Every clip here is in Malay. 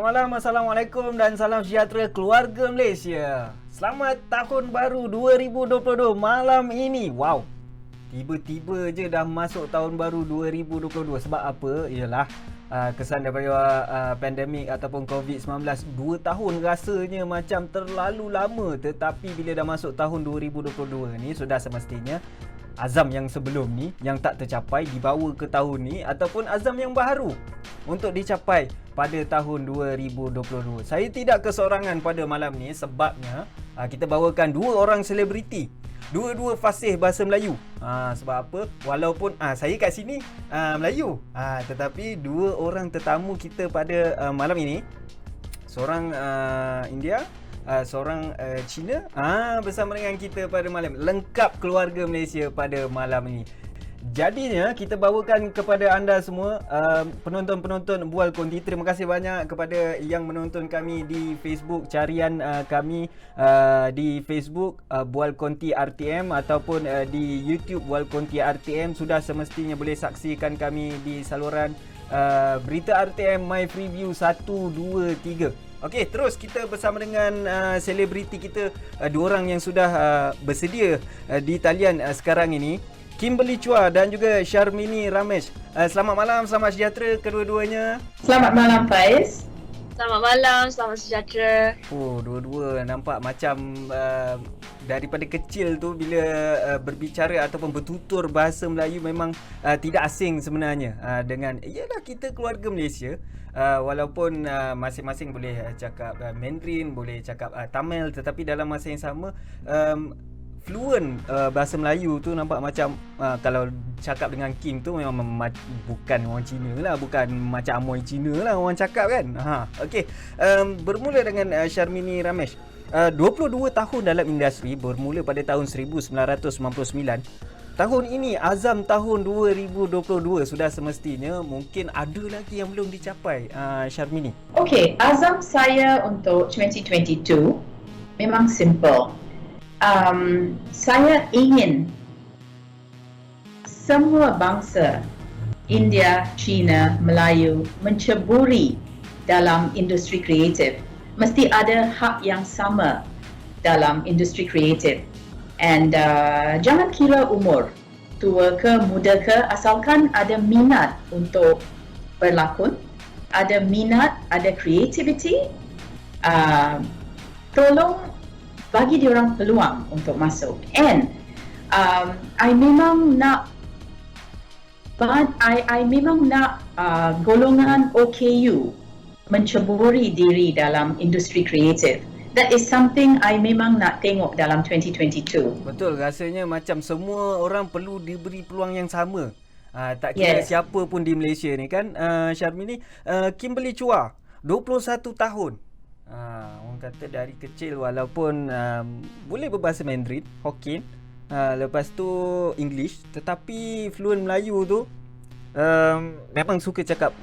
malam, Assalamualaikum dan salam sejahtera keluarga Malaysia. Selamat Tahun Baru 2022 malam ini. Wow, tiba-tiba je dah masuk Tahun Baru 2022. Sebab apa? Ialah kesan daripada pandemik ataupun COVID-19. 2 tahun rasanya macam terlalu lama. Tetapi bila dah masuk tahun 2022 ni, sudah semestinya azam yang sebelum ni yang tak tercapai dibawa ke tahun ni, ataupun azam yang baru untuk dicapai pada tahun 2022. Saya tidak kesorangan pada malam ni sebabnya kita bawakan dua orang selebriti, dua-dua fasih bahasa Melayu. Sebab apa? Walaupun saya kat sini Melayu, tetapi dua orang tetamu kita pada malam ini, seorang India, seorang Cina bersama dengan kita pada malam. Lengkap keluarga Malaysia pada malam ini. Jadinya kita bawakan kepada anda semua penonton-penonton Bual Konti. Terima kasih banyak kepada yang menonton kami di Facebook. Carian kami di Facebook Bual Konti RTM ataupun di YouTube Bual Konti RTM. Sudah semestinya boleh saksikan kami di saluran berita RTM My Freeview 1, 2, 3. Okey, terus kita bersama dengan selebriti kita, dua orang yang sudah bersedia di talian sekarang ini, Kimberly Chua dan juga Sharmini Ramesh. Selamat malam, selamat sejahtera kedua-duanya. Selamat malam Faiz. Selamat malam, selamat sejahtera. Dua-dua nampak macam daripada kecil tu bila berbicara ataupun bertutur bahasa Melayu memang tidak asing sebenarnya dengan ialah kita keluarga Malaysia. Walaupun masing-masing boleh cakap Mandarin, boleh cakap Tamil, tetapi dalam masa yang sama fluent bahasa Melayu tu nampak macam kalau cakap dengan Kim tu memang bukan orang Cina lah, bukan macam Amoy Cina lah orang cakap kan. Okey, bermula dengan Sharmini Ramesh. 22 tahun dalam industri, bermula pada tahun 1999. Tahun ini azam tahun 2022 sudah semestinya mungkin ada lagi yang belum dicapai. Sharmini. Okey, azam saya untuk 2022 memang simple. Saya ingin semua bangsa India, China, Melayu menceburi dalam industri kreatif. Mesti ada hak yang sama dalam industri kreatif. And jangan kira umur, tua ke muda ke, asalkan ada minat untuk berlakon, ada minat, ada creativity, tolong bagi diorang peluang untuk masuk. And I memang nak golongan OKU menceburi diri dalam industri kreatif. That is something I memang nak tengok dalam 2022. Betul, rasanya macam semua orang perlu diberi peluang yang sama. Tak kira siapa pun di Malaysia ni kan. Sharmini, Kimberly Chua, 21 tahun. Orang kata dari kecil walaupun boleh berbahasa Mandarin, Hokkien, lepas tu English, tetapi fluent Melayu tu memang suka cakap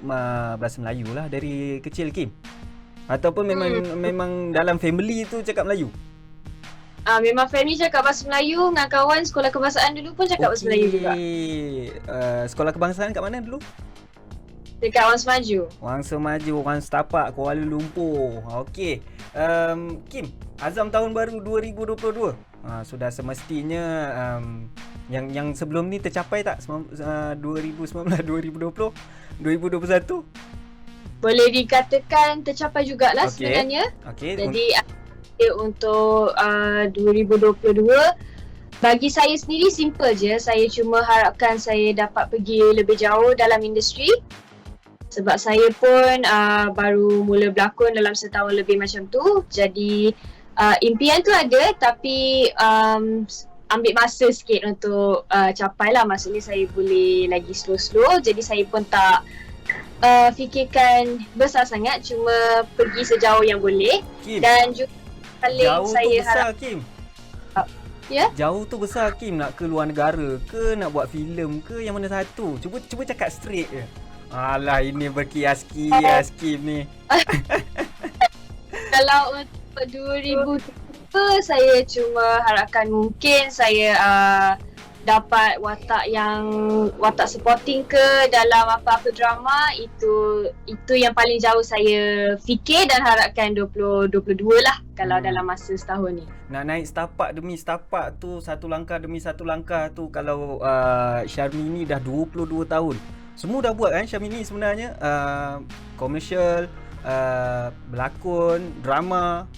bahasa Melayu lah dari kecil, Kim. Ataupun memang dalam family tu cakap Melayu? Memang family cakap bahasa Melayu. Dengan kawan sekolah kebangsaan dulu pun cakap bahasa Melayu juga. Sekolah kebangsaan kat mana dulu? Dekat Wangsa Maju. Wangsa Maju, orang setapak Kuala Lumpur. Okey. Kim, azam tahun baru 2022. Sudah semestinya yang sebelum ni tercapai tak? 2019, 2020, 2021? Boleh dikatakan tercapai jugalah sebenarnya. Jadi untuk 2022 bagi saya sendiri simple je. Saya cuma harapkan saya dapat pergi lebih jauh dalam industri. Sebab saya pun baru mula berlakon dalam setahun lebih macam tu. Jadi impian tu ada, tapi ambil masa sikit untuk capai lah. Maksudnya saya boleh lagi slow-slow. Jadi saya pun tak fikirkan besar sangat, cuma pergi sejauh yang boleh. Kim, dan juga paling jauh saya tu besar, harap Kim. Ya? Jauh tu besar, Kim. Nak ke luar negara ke, nak buat filem ke, yang mana satu? Cuba cakap straight je. Alah, ini berkias-kias Kim ni. Kalau untuk 2022 saya cuma harapkan mungkin saya dapat watak supporting ke dalam apa-apa drama, itu yang paling jauh saya fikir dan harapkan 2022 lah kalau dalam masa setahun ni. Nak naik setapak demi setapak tu, satu langkah demi satu langkah tu, kalau Syarmini dah 22 tahun. Semua dah buat kan Syarmini sebenarnya, komersial, berlakon, drama.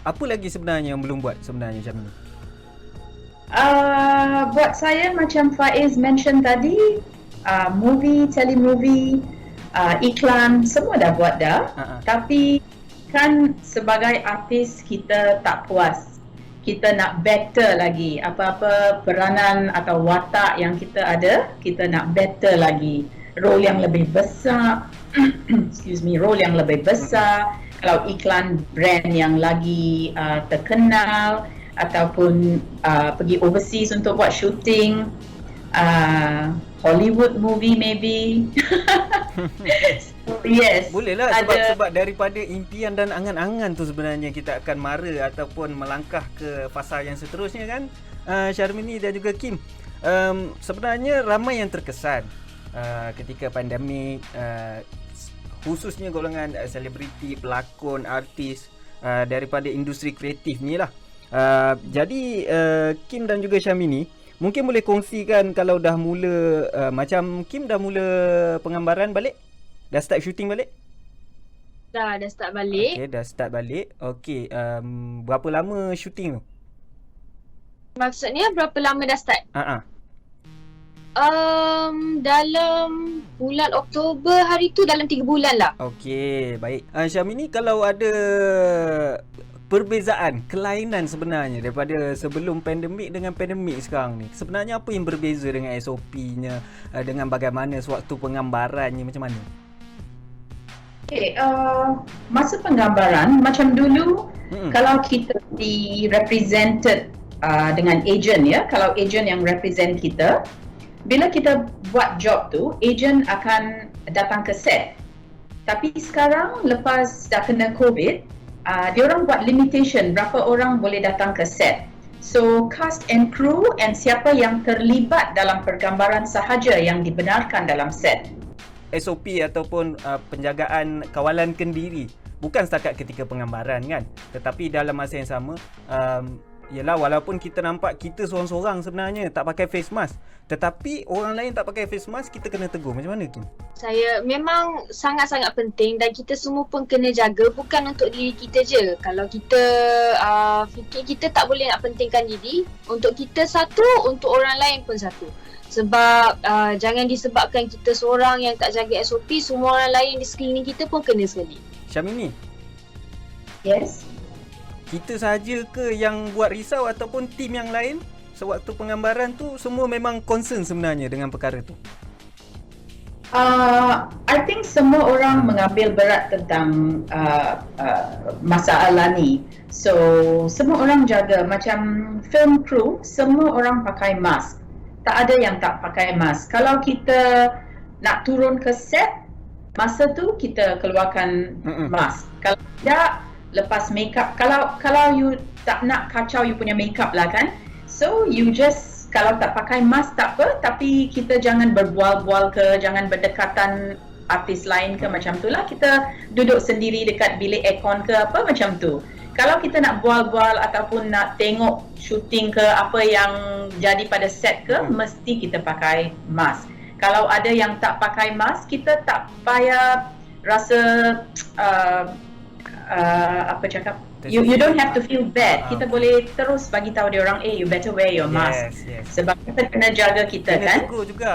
Apa lagi sebenarnya yang belum buat sebenarnya Syarmini? Buat saya macam Faiz mention tadi, movie, telemovie, iklan, semua dah buat dah. Tapi kan sebagai artis kita tak puas. Kita nak better lagi. Apa-apa peranan atau watak yang kita ada, kita nak better lagi. Role yang lebih besar, role yang lebih besar. Kalau iklan brand yang lagi terkenal, ataupun pergi overseas untuk buat shooting, Hollywood movie maybe. Yes. Bolehlah, sebab daripada impian dan angan-angan tu sebenarnya kita akan mara ataupun melangkah ke fasa yang seterusnya kan, Syarmini dan juga Kim. Sebenarnya ramai yang terkesan ketika pandemik, khususnya golongan selebriti, pelakon, artis daripada industri kreatif ni lah. Jadi Kim dan juga Syarmini mungkin boleh kongsikan kalau dah mula, macam Kim dah mula penggambaran balik? Dah start shooting balik? Dah start balik. Okay, dah start balik. Okay, berapa lama shooting tu? Maksudnya berapa lama dah start? Dalam bulan Oktober hari tu, dalam 3 bulan lah. Okay, baik. Syarmini, kalau ada perbezaan, kelainan sebenarnya daripada sebelum pandemik dengan pandemik sekarang ni, sebenarnya apa yang berbeza dengan SOP-nya, dengan bagaimana sewaktu penggambarannya, macam mana? Okay, masa penggambaran macam dulu, kalau kita di represented dengan agent ya, kalau agent yang represent kita, bila kita buat job tu, agent akan datang ke set. Tapi sekarang lepas dah kena COVID, diorang buat limitation berapa orang boleh datang ke set. So cast and crew and siapa yang terlibat dalam pergambaran sahaja yang dibenarkan dalam set. SOP ataupun penjagaan kawalan kendiri bukan setakat ketika penggambaran kan, tetapi dalam masa yang sama, yalah, walaupun kita nampak kita seorang-seorang sebenarnya tak pakai face mask, tetapi orang lain tak pakai face mask, kita kena tegur. Macam mana tu? Saya memang sangat-sangat penting dan kita semua pun kena jaga, bukan untuk diri kita je. Kalau kita fikir kita tak boleh nak pentingkan diri, untuk kita satu, untuk orang lain pun satu. Sebab jangan disebabkan kita seorang yang tak jaga SOP, semua orang lain di sekeliling kita pun kena sekali. Syarmini? Yes? Kita sahaja ke yang buat risau ataupun tim yang lain sewaktu penggambaran tu semua memang concern sebenarnya dengan perkara tu? I think semua orang mengambil berat tentang masalah ni. So semua orang jaga, macam film crew semua orang pakai mask. Tak ada yang tak pakai mask. Kalau kita nak turun ke set, masa tu kita keluarkan mask. Kalau tidak, lepas makeup, kalau you tak nak kacau you punya makeup lah kan, so you just, kalau tak pakai mask tak apa, tapi kita jangan berbual-bual ke, jangan berdekatan artis lain ke, macam tu lah. Kita duduk sendiri dekat bilik aircon ke apa, macam tu. Kalau kita nak bual-bual ataupun nak tengok shooting ke apa yang jadi pada set ke, mesti kita pakai mask. Kalau ada yang tak pakai mask, kita tak payah rasa apa cakap, you don't have to feel bad. Kita boleh terus bagi tahu dia orang, you better wear your mask. Yes. Sebab kita kena jaga kita, kena kan. Kena tegur juga,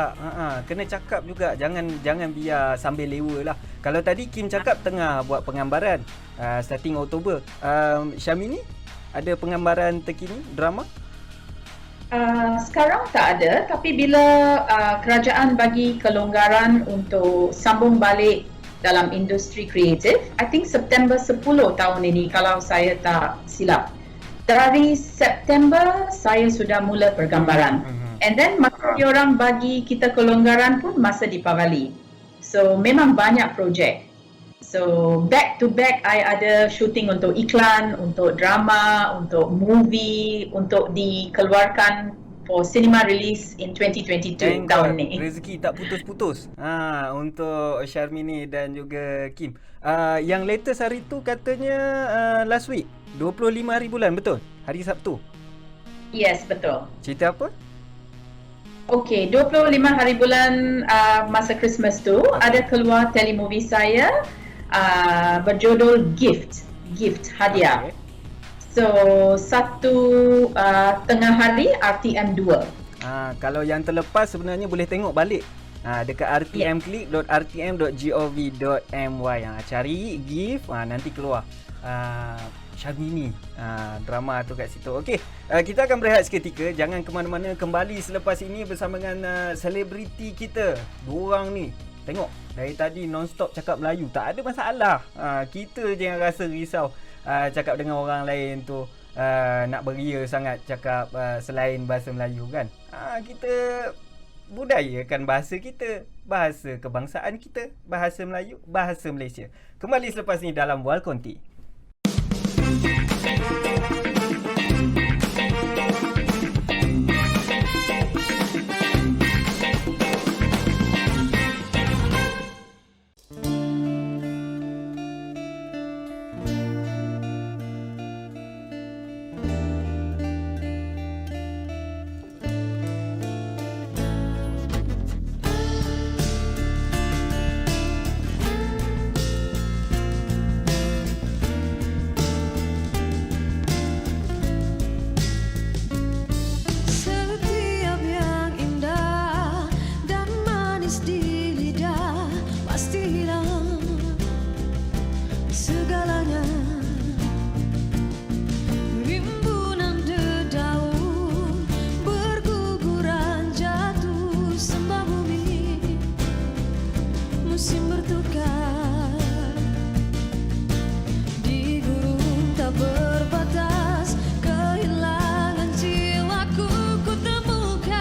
kena cakap juga, jangan biar sambil lewa lah. Kalau tadi Kim cakap tengah buat penggambaran starting Oktober, Syarmini ada penggambaran terkini drama? Sekarang tak ada, tapi bila kerajaan bagi kelonggaran untuk sambung balik dalam industri kreatif, I think September 10 tahun ini kalau saya tak silap. Dari September saya sudah mula pergambaran. And then masa diorang bagi kita kelonggaran pun masa Deepavali. So memang banyak projek. So back to back I ada shooting untuk iklan, untuk drama, untuk movie, untuk dikeluarkan for cinema release in 2022 tahun ni. Rezeki tak putus-putus. Untuk Syarmini dan juga Kim. Yang latest hari tu katanya last week 25 hari bulan, betul? Hari Sabtu. Yes, betul. Cerita apa? Okey, 25 hari bulan masa Christmas tu ada keluar telemovie saya berjudul Gift hadiah. Okay. So satu tengah hari RTM 2. Kalau yang terlepas sebenarnya boleh tengok balik. Dekat rtmclick.rtm.gov.my. Cari Gift, nanti keluar Syarmini drama tu kat situ. Okey, kita akan berehat seketika. Jangan ke mana-mana, kembali selepas ini bersama dengan selebriti kita. Diorang ni tengok dari tadi non-stop cakap Melayu, tak ada masalah. Kita je yang rasa risau cakap dengan orang lain tu, nak beria sangat cakap selain bahasa Melayu kan. Kita budayakan bahasa kita, bahasa kebangsaan kita, bahasa Melayu, bahasa Malaysia. Kembali selepas ni dalam Wal Konti. Kehilangan jiwaku, ku temukan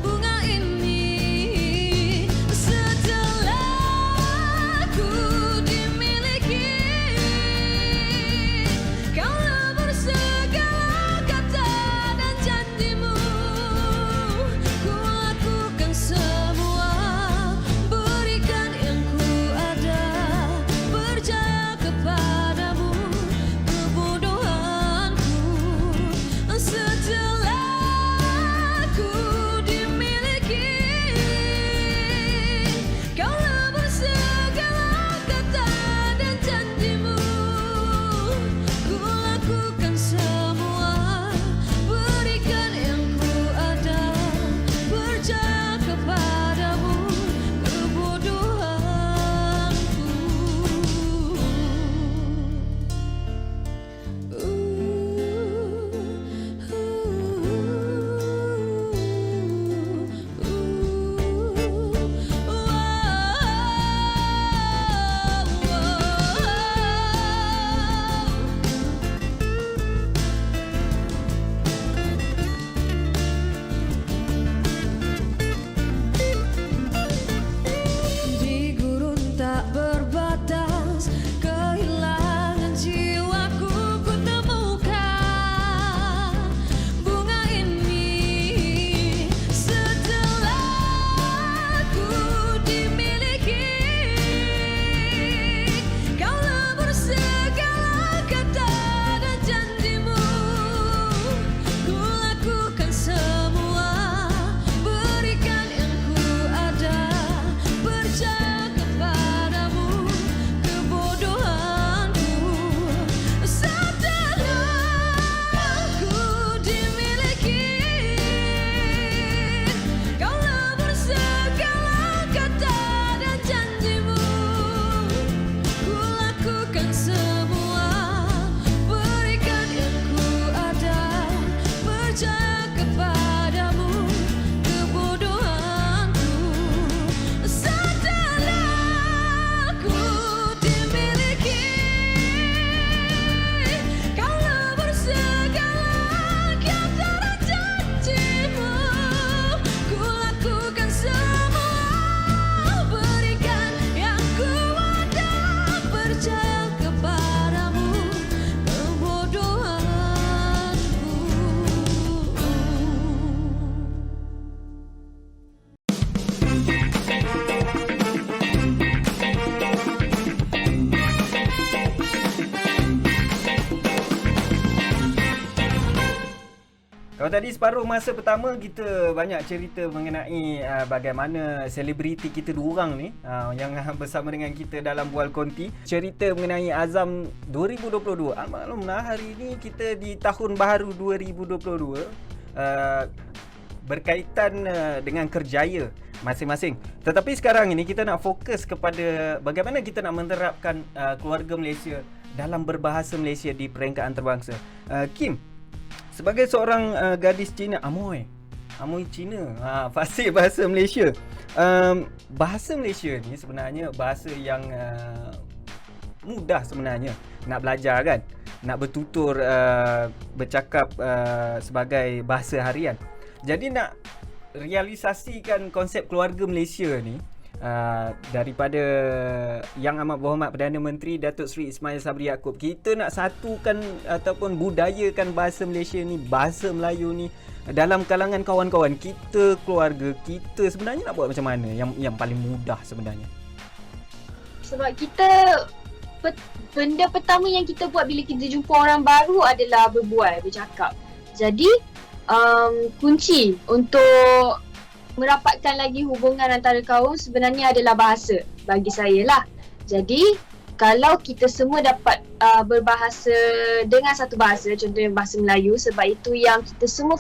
bunga ini Kalau tadi separuh masa pertama kita banyak cerita mengenai bagaimana selebriti kita dua orang ni yang bersama dengan kita dalam Bual Konti, cerita mengenai Azam 2022. Maklumlah hari ni kita di tahun baru 2022, berkaitan dengan kerjaya masing-masing. Tetapi sekarang ini kita nak fokus kepada bagaimana kita nak menerapkan keluarga Malaysia dalam berbahasa Malaysia di peringkat antarabangsa. Kim, sebagai seorang gadis Cina, Amoy Cina, fasih bahasa Malaysia. Bahasa Malaysia ni sebenarnya bahasa yang mudah sebenarnya nak belajar kan, nak bertutur, bercakap sebagai bahasa harian. Jadi nak realisasikan konsep keluarga Malaysia ni, daripada Yang Amat Berhormat Perdana Menteri Datuk Seri Ismail Sabri Yaakob, kita nak satukan ataupun budayakan bahasa Malaysia ni, bahasa Melayu ni dalam kalangan kawan-kawan kita, keluarga kita. Sebenarnya nak buat macam mana yang paling mudah sebenarnya? Sebab kita benda pertama yang kita buat bila kita jumpa orang baru adalah berbual, bercakap. Jadi kunci untuk merapatkan lagi hubungan antara kaum sebenarnya adalah bahasa, bagi saya lah. Jadi kalau kita semua dapat berbahasa dengan satu bahasa, contohnya bahasa Melayu, sebab itu yang kita semua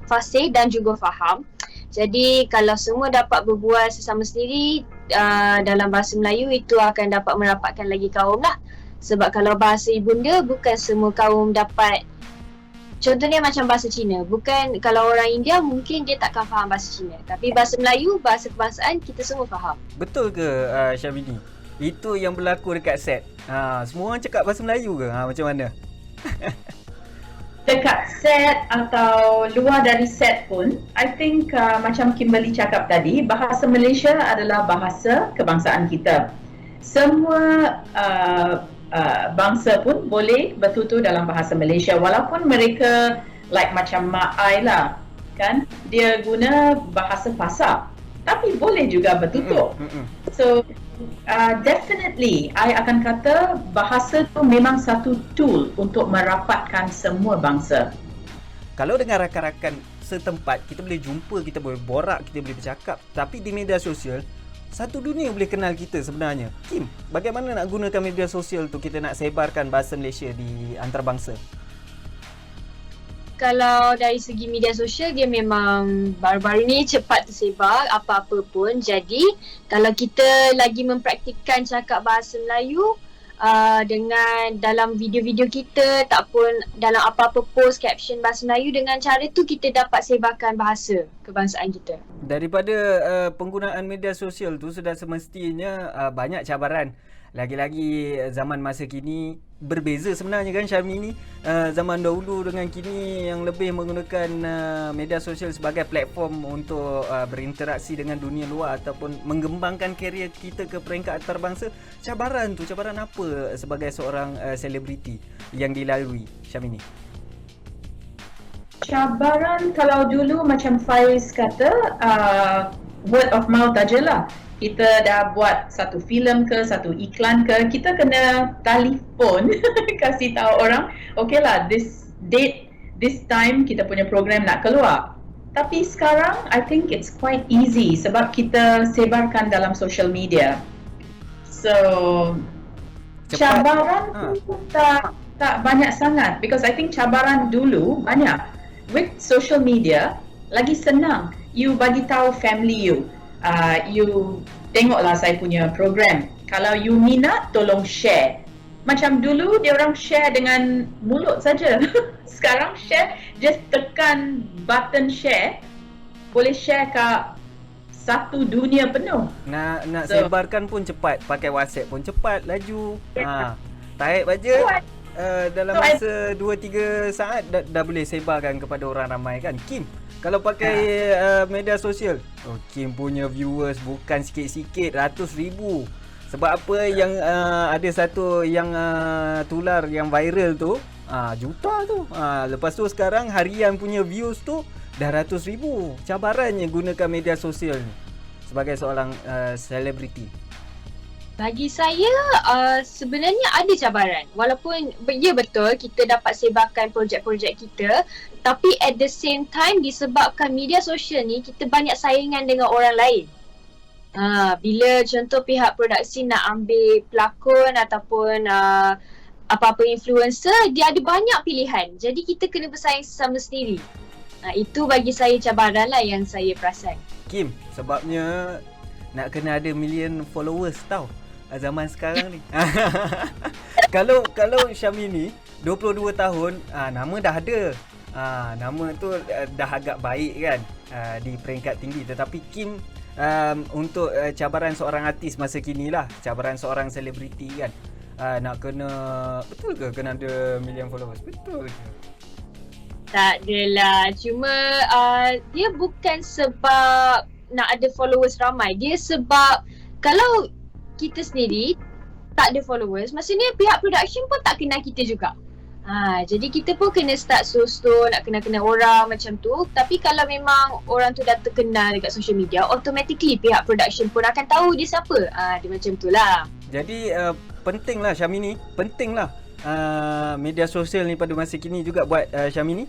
fasih dan juga faham. Jadi kalau semua dapat berbual sesama sendiri dalam bahasa Melayu, itu akan dapat merapatkan lagi kaum lah. Sebab kalau bahasa ibunda, bukan semua kaum dapat. Contohnya macam bahasa Cina, bukan kalau orang India mungkin dia takkan faham bahasa Cina, tapi bahasa Melayu, bahasa kebangsaan, kita semua faham. Betul ke Syabini? Itu yang berlaku dekat set. Semua orang cakap bahasa Melayu ke? Macam mana? Dekat set atau luar dari set pun, I think macam Kimberly cakap tadi, bahasa Malaysia adalah bahasa kebangsaan kita. Semua bangsa pun boleh bertutur dalam bahasa Malaysia, walaupun mereka like macam Mak Ai lah kan, dia guna bahasa pasar tapi boleh juga bertutur. So definitely I akan kata bahasa tu memang satu tool untuk merapatkan semua bangsa. Kalau dengan rakan-rakan setempat, kita boleh jumpa, kita boleh borak, kita boleh bercakap, tapi di media sosial satu dunia boleh kenal kita sebenarnya. Kim, bagaimana nak gunakan media sosial tu kita nak sebarkan bahasa Malaysia di antarabangsa? Kalau dari segi media sosial, dia memang baru-baru ni cepat tersebar apa-apa pun. Jadi kalau kita lagi mempraktikkan cakap bahasa Melayu dengan dalam video-video kita, tak pun dalam apa-apa post caption bahasa Melayu, dengan cara tu kita dapat sebarkan bahasa kebangsaan kita. Daripada penggunaan media sosial tu sudah semestinya banyak cabaran. Lagi-lagi zaman masa kini berbeza sebenarnya kan Syamini. Zaman dahulu dengan kini yang lebih menggunakan media sosial sebagai platform untuk berinteraksi dengan dunia luar ataupun mengembangkan karier kita ke peringkat antarabangsa. Cabaran apa sebagai seorang selebriti yang dilalui, Syamini? Cabaran kalau dulu macam Faiz kata, word of mouth ajalah. Kita dah buat satu filem ke, satu iklan ke, kita kena telefon kasih tahu orang, okay lah, this date, this time kita punya program nak keluar. Tapi sekarang I think it's quite easy sebab kita sebarkan dalam social media. So cabaran tu tak banyak sangat, because I think cabaran dulu banyak. With social media lagi senang, you bagi tahu family you, you tengoklah saya punya program, kalau you minat tolong share. Macam dulu dia orang share dengan mulut saja. Sekarang share, just tekan button share, boleh share kat satu dunia penuh. Nak sebarkan pun cepat, pakai WhatsApp pun cepat, laju. Tarik baja dalam masa 2-3 saat dah boleh sebarkan kepada orang ramai kan. Kim, kalau pakai media sosial, Kim punya viewers bukan sikit-sikit, ratus ribu. Sebab apa yang ada satu yang tular, yang viral tu, juta tu. Lepas tu sekarang harian punya views tu dah ratus ribu. Cabarannya gunakan media sosial ni sebagai seorang selebriti. Bagi saya sebenarnya ada cabaran. Walaupun ya betul kita dapat sebarkan projek-projek kita, tapi at the same time disebabkan media sosial ni kita banyak saingan dengan orang lain. Bila contoh pihak produksi nak ambil pelakon ataupun apa-apa influencer, dia ada banyak pilihan. Jadi kita kena bersaing sama sendiri. Itu bagi saya cabaran lah yang saya perasan. Kim, sebabnya nak kena ada million followers tau zaman sekarang ni. Kalau Syamini 22 tahun, nama dah ada. Nama tu dah agak baik kan, di peringkat tinggi. Tetapi Kim, untuk cabaran seorang artis masa kini lah, cabaran seorang selebriti kan, nak kena, betul ke kena ada million followers? Betul ke? Tak adalah, cuma dia bukan sebab nak ada followers ramai. Dia sebab kalau kita sendiri tak ada followers, maksudnya pihak production pun tak kenal kita juga. Jadi kita pun kena start slow-slow, nak kenal-kenal orang macam tu. Tapi kalau memang orang tu dah terkenal dekat social media, automatically pihak production pun akan tahu dia siapa. Dia macam tu lah. Jadi pentinglah Syamini, pentinglah media sosial ni pada masa kini juga buat Syamini.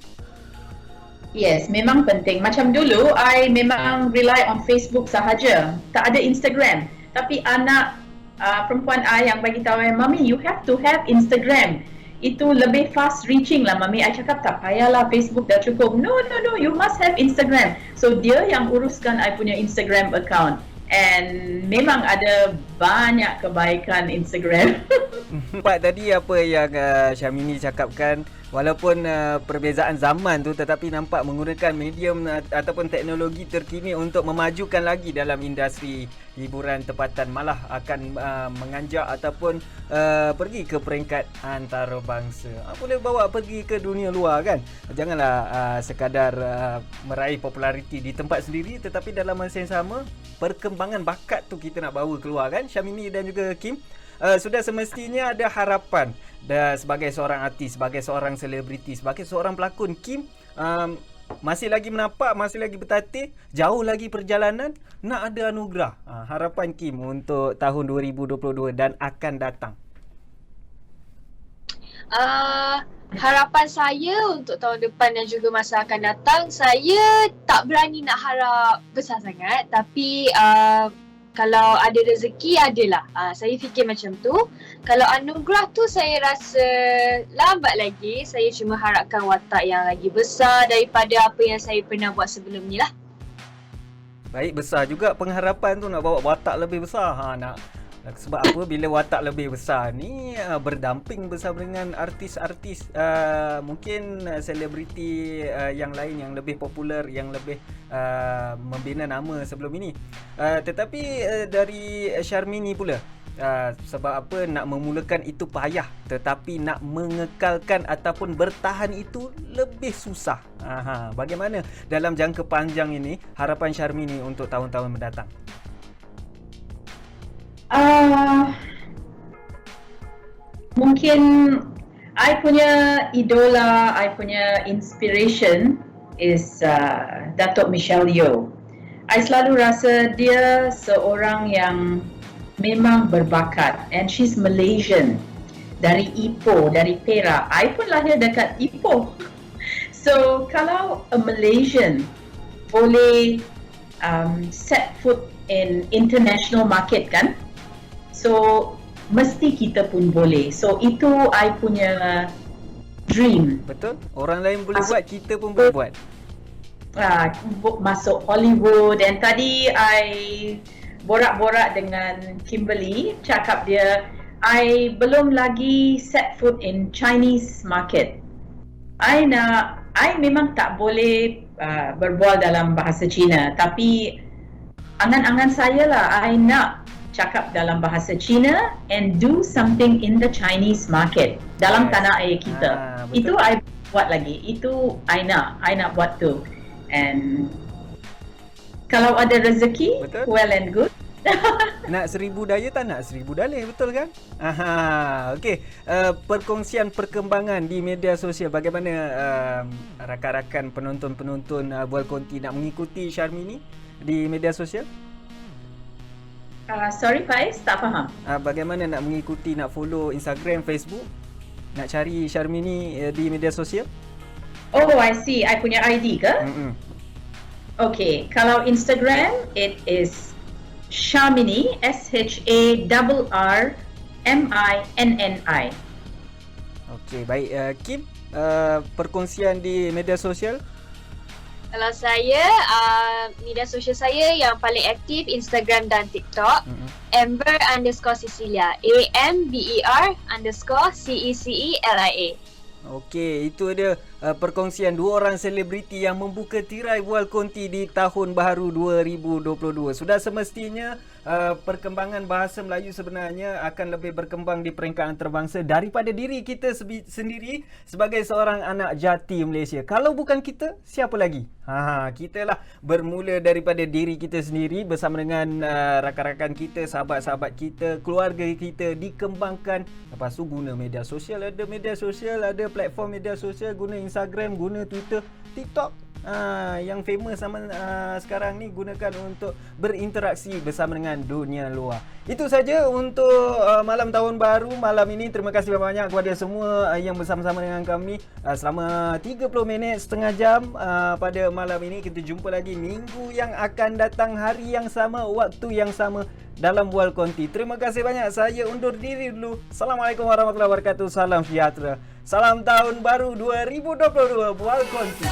Yes, memang penting. Macam dulu, I memang rely on Facebook sahaja. Tak ada Instagram. Tapi anak perempuan I yang bagi tahu, Mami, you have to have Instagram. Itu lebih fast reaching lah, Mami. I cakap tak payahlah, Facebook dah cukup. No, you must have Instagram. So dia yang uruskan I punya Instagram account. And memang ada banyak kebaikan Instagram. Nampak tadi apa yang Syamini cakapkan, walaupun perbezaan zaman tu, tetapi nampak menggunakan medium ataupun teknologi terkini untuk memajukan lagi dalam industri hiburan tempatan, malah akan menganjak ataupun pergi ke peringkat antarabangsa. Boleh bawa pergi ke dunia luar kan. Janganlah sekadar meraih populariti di tempat sendiri, tetapi dalam masa yang sama perkembangan bakat tu kita nak bawa keluar kan, Syamini dan juga Kim. Sudah semestinya ada harapan sebagai seorang artis, sebagai seorang selebriti, sebagai seorang pelakon. Kim masih lagi menapak, masih lagi bertatih, jauh lagi perjalanan, nak ada anugerah. Harapan Kim untuk tahun 2022 dan akan datang. Harapan saya untuk tahun depan dan juga masa akan datang, saya tak berani nak harap besar sangat, tapi kalau ada rezeki, adalah. Saya fikir macam tu. Kalau anugerah tu saya rasa lambat lagi. Saya cuma harapkan watak yang lagi besar daripada apa yang saya pernah buat sebelum ni lah. Baik, besar juga pengharapan tu, nak bawa watak lebih besar. Sebab apa? Bila watak lebih besar ni berdamping bersama dengan artis-artis, mungkin selebriti yang lain yang lebih popular, yang lebih membina nama sebelum ini. Tetapi dari Syarmini pula, sebab apa? Nak memulakan itu payah, tetapi nak mengekalkan ataupun bertahan itu lebih susah. Bagaimana dalam jangka panjang ini harapan Syarmini untuk tahun-tahun mendatang? Mungkin I punya idola, I punya inspiration is Datuk Michelle Yeoh. I selalu rasa dia seorang yang memang berbakat, and she's Malaysian, dari Ipoh, dari Perak. I pun lahir dekat Ipoh. So kalau a Malaysian boleh set foot in international market kan, so mesti kita pun boleh. So itu I punya dream. Betul? Orang lain boleh buat, kita pun boleh buat. Masuk Hollywood. Dan tadi I borak-borak dengan Kimberly, cakap dia, I belum lagi set foot in Chinese market. I memang tak boleh berbual dalam bahasa Cina, tapi angan-angan saya lah, I nak cakap dalam bahasa Cina and do something in the Chinese market dalam tanah air kita. Itu I buat lagi. Itu I nak buat tu. And kalau ada rezeki, betul? Well and good. Nak 1000 daya tak nak 1000 dalih, betul kan? Okey. Perkongsian perkembangan di media sosial, bagaimana rakan-rakan penonton-penonton Bual Konti nak mengikuti Syarmini di media sosial? Sorry Faiz, tak faham. Bagaimana nak mengikuti, nak follow Instagram, Facebook? Nak cari Sharmini di media sosial? Oh, I see. I punya ID ke? Okay, kalau Instagram, it is Sharmini, SHARRMINNI. Okay, baik. Kim, perkongsian di media sosial? Kalau saya, media sosial saya yang paling aktif Instagram dan TikTok. Amber_Cecilia. AMBER_CECELIA. Okey, itu dia perkongsian dua orang selebriti yang membuka tirai Bual Konti di tahun baru 2022. Sudah semestinya perkembangan bahasa Melayu sebenarnya akan lebih berkembang di peringkat antarabangsa daripada diri kita sendiri sebagai seorang anak jati Malaysia. Kalau bukan kita, siapa lagi? Kita lah, bermula daripada diri kita sendiri bersama dengan rakan-rakan kita, sahabat-sahabat kita, keluarga kita dikembangkan. Lepas tu guna media sosial, ada platform media sosial, guna Instagram, guna Twitter, TikTok. Yang famous sama sekarang ni gunakan untuk berinteraksi bersama dengan dunia luar. Itu saja untuk malam tahun baru malam ini. Terima kasih banyak kepada semua yang bersama-sama dengan kami selama 30 minit, setengah jam pada malam ini. Kita jumpa lagi minggu yang akan datang, hari yang sama, waktu yang sama dalam Bual Konti. Terima kasih banyak. Saya undur diri dulu. Assalamualaikum warahmatullahi wabarakatuh. Salam sejahtera. Salam tahun baru 2022 Bual Konti.